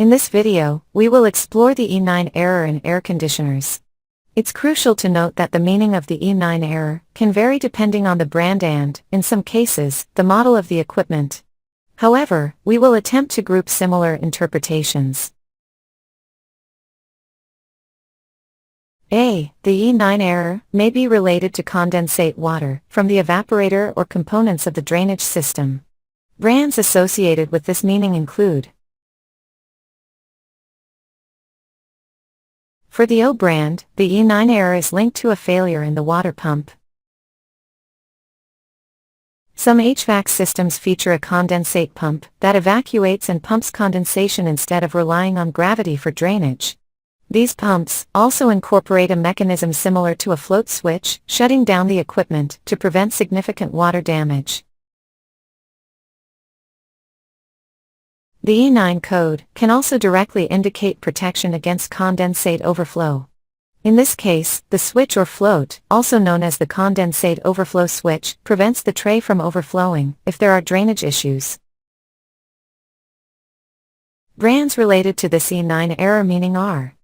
In this video, we will explore the E9 error in air conditioners. It's crucial to note that the meaning of the E9 error can vary depending on the brand and, in some cases, the model of the equipment. However, we will attempt to group similar interpretations. A. The E9 error may be related to condensate water from the evaporator or components of the drainage system. Brands associated with this meaning include: for the O brand, the E9 error is linked to a failure in the water pump. Some HVAC systems feature a condensate pump that evacuates and pumps condensation instead of relying on gravity for drainage. These pumps also incorporate a mechanism similar to a float switch, shutting down the equipment to prevent significant water damage. The E9 code can also directly indicate protection against condensate overflow. In this case, the switch or float, also known as the condensate overflow switch, prevents the tray from overflowing if there are drainage issues. Brands related to this E9 error meaning are: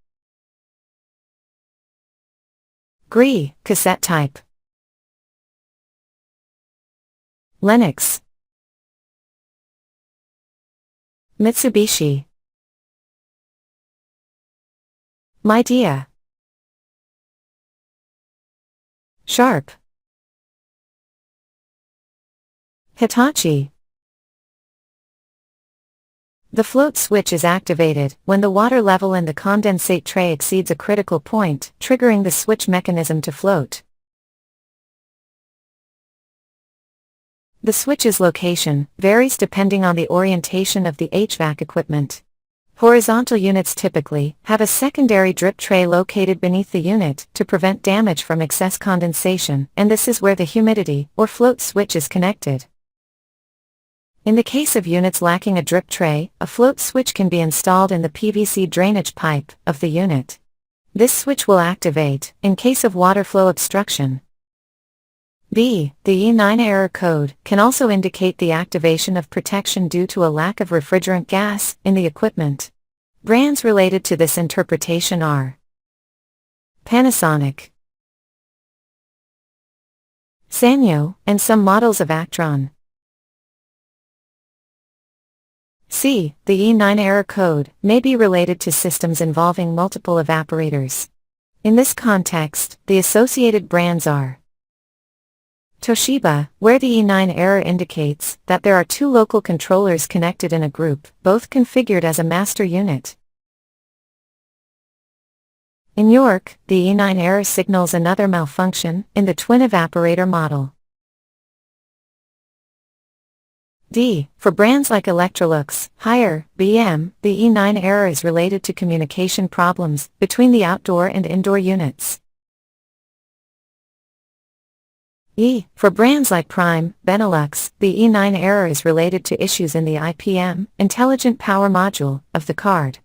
Gree, cassette type; Lennox; Mitsubishi; Midea; Sharp; Hitachi. The float switch is activated when the water level in the condensate tray exceeds a critical point, triggering the switch mechanism to float. The switch's location varies depending on the orientation of the HVAC equipment. Horizontal units typically have a secondary drip tray located beneath the unit to prevent damage from excess condensation, and this is where the humidity or float switch is connected. In the case of units lacking a drip tray, a float switch can be installed in the PVC drainage pipe of the unit. This switch will activate in case of water flow obstruction. B. The E9 error code can also indicate the activation of protection due to a lack of refrigerant gas in the equipment. Brands related to this interpretation are: Panasonic, Sanyo, and some models of Actron. C. The E9 error code may be related to systems involving multiple evaporators. In this context, the associated brands are: Toshiba, where the E9 error indicates that there are two local controllers connected in a group, both configured as a master unit. In York, the E9 error signals another malfunction in the twin evaporator model. D. For brands like Electrolux, Haier, BM, the E9 error is related to communication problems between the outdoor and indoor units. E. For brands like Prime, Benelux, the E9 error is related to issues in the IPM, Intelligent Power Module, of the card.